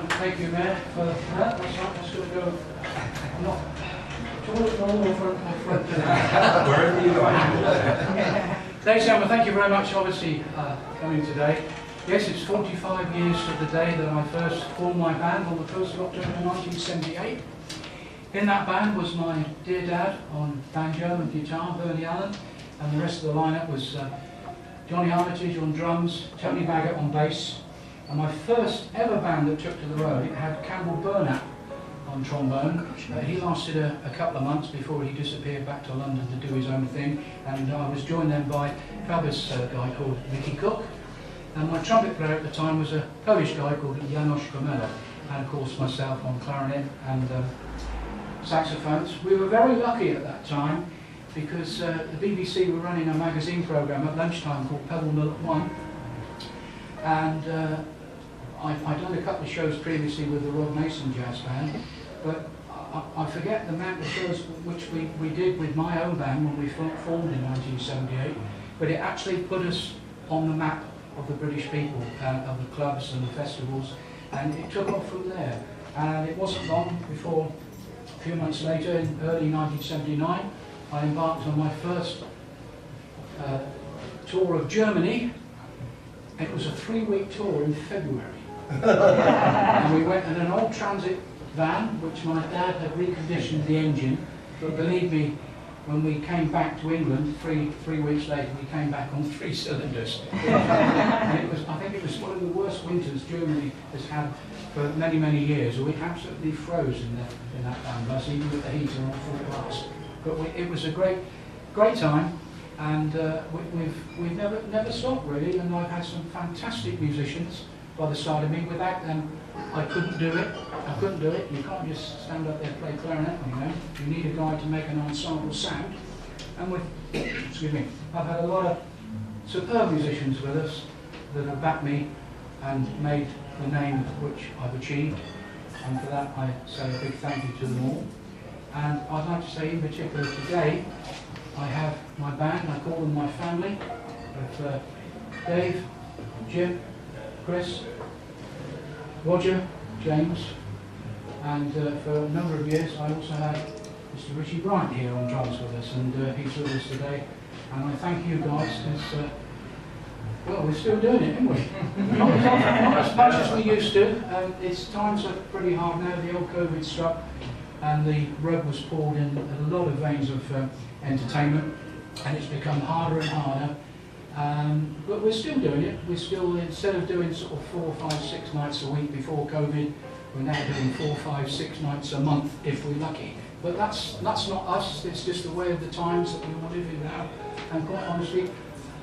Thank you, Mayor, for that. That's right, that's going to go. I'm not. Wherever you like. Ladies and gentlemen, thank you very much, obviously, coming today. Yes, it's 45 years to the day that I first formed my band on the 1st of October 1978. In that band was my dear dad on banjo and guitar, Bernie Allen, and the rest of the lineup was Johnny Armitage on drums, Tony Baggett on bass, and my first ever band that took to the road, it had Campbell Burnap on trombone. He lasted a couple of months before he disappeared back to London to do his own thing, and I was joined then by a fabulous guy called Mickey Cook, and my trumpet player at the time was a Polish guy called Janusz Komela, and of course myself on clarinet and saxophones. We were very lucky at that time because the BBC were running a magazine programme at lunchtime called Pebble Mill at 1, and I'd done a couple of shows previously with the Rod Mason Jazz Band, but I forget the amount of shows which we did with my own band when we formed in 1978, but it actually put us on the map of the British people, of the clubs and the festivals, and it took off from there. And it wasn't long before, a few months later, in early 1979, I embarked on my first tour of Germany. It was a 3-week tour in February. And we went in an old transit van, which my dad had reconditioned the engine, but believe me, when we came back to England, three weeks later, we came back on 3 cylinders. And it was, I think it was one of the worst winters Germany has had for many, many years. We absolutely froze in that van bus, even with the heater on full blast. But it was a great time, and we've never stopped really, and I've had some fantastic musicians by the side of me. Without them, I couldn't do it. You can't just stand up there and play clarinet, you know. You need a guy to make an ensemble sound. And excuse me, I've had a lot of superb musicians with us that have backed me and made the name which I've achieved. And for that, I say a big thank you to them all. And I'd like to say in particular today, I have my band, I call them my family, with Dave, Jim, Chris, Roger, James, and for a number of years I also had Mr. Richie Bryant here on drums with us, and he's with us today. And I thank you guys because, well, we're still doing it, aren't we? not as much as we used to. Times are pretty hard now. The old COVID struck, and the rug was pulled in a lot of veins of entertainment, and it's become harder and harder. But we're still doing it. We're still, instead of doing sort of 4, 5, 6 nights a week before COVID, we're now doing 4, 5, 6 nights a month if we're lucky. But that's not us. It's just the way of the times that we all live in now. And quite honestly,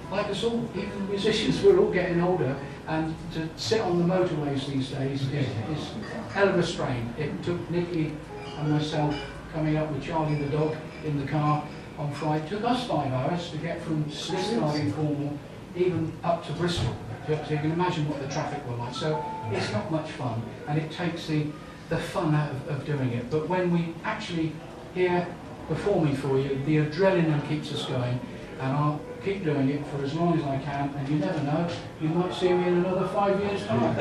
like us all, even the musicians, we're all getting older, and to sit on the motorways these days is a hell of a strain. It took Nicky and myself coming up with Charlie the dog in the car on Friday. It took us 5 hours to get from Slithard in Cornwall even up to Bristol. So you can imagine what the traffic was like. So it's not much fun, and it takes the fun out of doing it. But when we actually here performing for you, the adrenaline keeps us going, and I'll keep doing it for as long as I can, and you never know, you might see me in another 5 years' time.